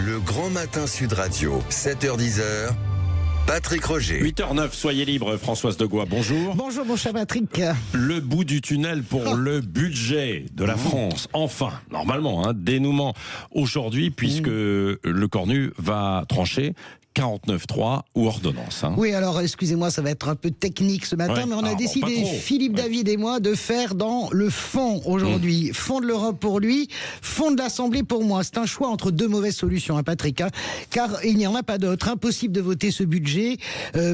Le Grand Matin Sud Radio, 7h-10h, Patrick Roger. 8h09, soyez libre, Françoise de Gois, bonjour. Bonjour mon cher Patrick. Le bout du tunnel pour le budget de la France. Enfin, normalement, dénouement aujourd'hui, puisque le Cornu va trancher 49.3 ou ordonnance. Oui, alors excusez-moi, ça va être un peu technique ce matin, mais on a décidé, Philippe David et moi, de faire dans le fond aujourd'hui. Fond de l'Europe pour lui, fond de l'Assemblée pour moi. C'est un choix entre deux mauvaises solutions, Patrick, car il n'y en a pas d'autre. Impossible de voter ce budget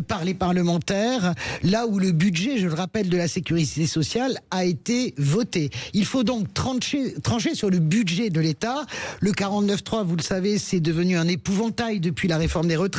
par les parlementaires, là où le budget, je le rappelle, de la sécurité sociale a été voté. Il faut donc trancher sur le budget de l'État. Le 49.3, vous le savez, c'est devenu un épouvantail depuis la réforme des retraites,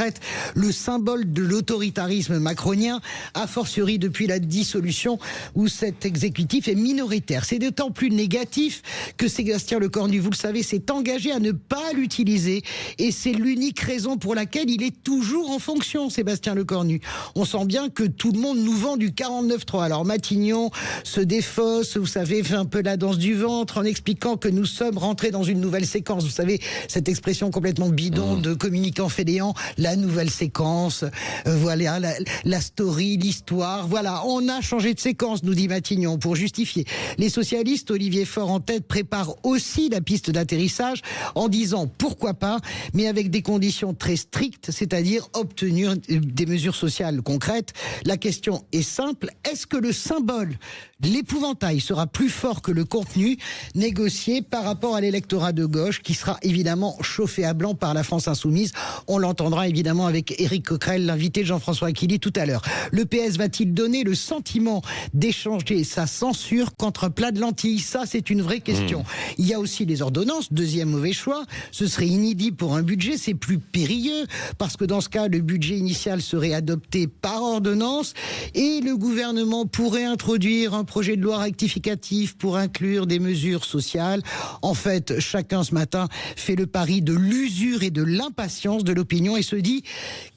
le symbole de l'autoritarisme macronien, a fortiori depuis la dissolution où cet exécutif est minoritaire. C'est d'autant plus négatif que Sébastien Lecornu, vous le savez, s'est engagé à ne pas l'utiliser, et c'est l'unique raison pour laquelle il est toujours en fonction, Sébastien Lecornu. On sent bien que tout le monde nous vend du 49.3. Alors Matignon se défausse, vous savez, fait un peu la danse du ventre en expliquant que nous sommes rentrés dans une nouvelle séquence. Vous savez, cette expression complètement bidon de communicants fainéants, la nouvelle séquence, voilà, la story, l'histoire, voilà, on a changé de séquence, nous dit Matignon, pour justifier. Les socialistes, Olivier Faure en tête, préparent aussi la piste d'atterrissage en disant pourquoi pas, mais avec des conditions très strictes, c'est-à-dire obtenir des mesures sociales concrètes. La question est simple, est-ce que le symbole, l'épouvantail, sera plus fort que le contenu négocié par rapport à l'électorat de gauche qui sera évidemment chauffé à blanc par la France insoumise? On l'entendra évidemment avec Éric Coquerel, l'invité de Jean-François Aquili tout à l'heure. Le PS va-t-il donner le sentiment d'échanger sa censure contre un plat de lentilles? Ça, c'est une vraie question. Il y a aussi les ordonnances, deuxième mauvais choix. Ce serait inédit pour un budget, c'est plus périlleux, parce que dans ce cas, le budget initial serait adopté par ordonnance et le gouvernement pourrait introduire un projet de loi rectificatif pour inclure des mesures sociales. En fait, chacun ce matin fait le pari de l'usure et de l'impatience de l'opinion et se dit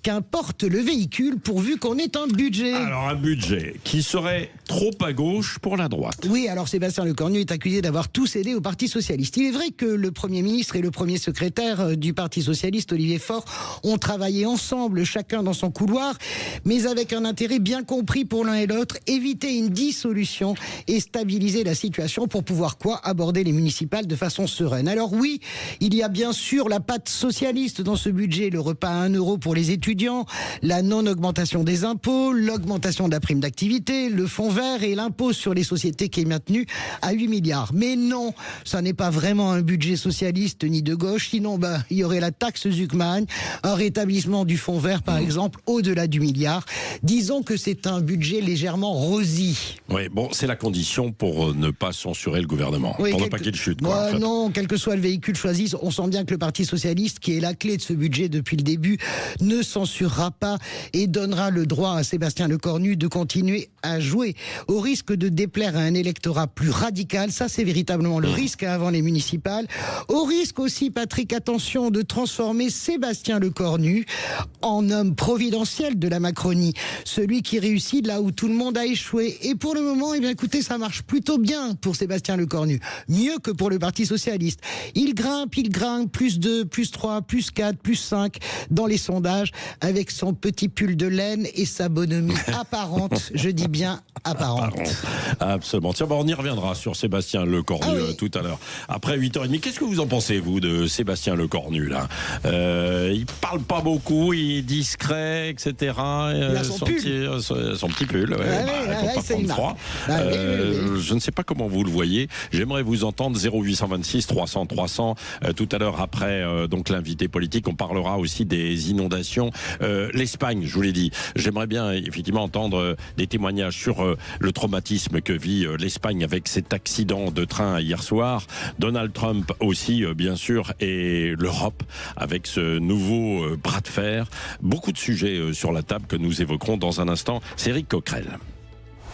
qu'importe le véhicule pourvu qu'on ait un budget. Alors un budget qui serait trop à gauche pour la droite. Oui, alors Sébastien Lecornu est accusé d'avoir tout cédé au Parti Socialiste. Il est vrai que le Premier ministre et le premier secrétaire du Parti Socialiste, Olivier Faure, ont travaillé ensemble, chacun dans son couloir, mais avec un intérêt bien compris pour l'un et l'autre, éviter une dissolution et stabiliser la situation pour pouvoir aborder les municipales de façon sereine. Alors oui, il y a bien sûr la patte socialiste dans ce budget, le repas à 1 euro pour les étudiants, la non-augmentation des impôts, l'augmentation de la prime d'activité, le fonds vert et l'impôt sur les sociétés qui est maintenu à 8 milliards. Mais non, ça n'est pas vraiment un budget socialiste ni de gauche, sinon il y aurait la taxe Zuckman, un rétablissement du fonds vert par exemple, au-delà du milliard. Disons que c'est un budget légèrement rosy. Oui, bon, c'est la condition pour ne pas censurer le gouvernement, pour ne pas qu'il chute. En fait. Non, quel que soit le véhicule choisi, on sent bien que le Parti Socialiste, qui est la clé de ce budget depuis le début, ne censurera pas et donnera le droit à Sébastien Lecornu de continuer à jouer, au risque de déplaire à un électorat plus radical. Ça, c'est véritablement le risque avant les municipales. Au risque aussi, Patrick, attention, de transformer Sébastien Lecornu en homme providentiel de la Macronie, celui qui réussit là où tout le monde a échoué. Et pour le moment, écoutez, ça marche plutôt bien pour Sébastien Lecornu, mieux que pour le Parti Socialiste. Il grimpe, plus 2, plus 3, plus 4, plus 5 dans les sondages, avec son petit pull de laine et sa bonhomie apparente, je dis bien apparente. Absolument. Tiens, on y reviendra sur Sébastien Lecornu tout à l'heure. Après 8h30, qu'est-ce que vous en pensez, vous, de Sébastien Lecornu, là? Il parle pas beaucoup, il est discret, etc. Il a son petit pull, faut pas prendre froid. Je ne sais pas comment vous le voyez. J'aimerais vous entendre 0826 300 300. Tout à l'heure, après donc l'invité politique, on parlera aussi des inondations. L'Espagne, je vous l'ai dit. J'aimerais bien effectivement entendre des témoignages sur le traumatisme que vit l'Espagne avec cet accident de train hier soir. Donald Trump aussi, bien sûr, et l'Europe avec ce nouveau bras de fer. Beaucoup de sujets sur la table que nous évoquerons dans un instant. C'est Éric Coquerel.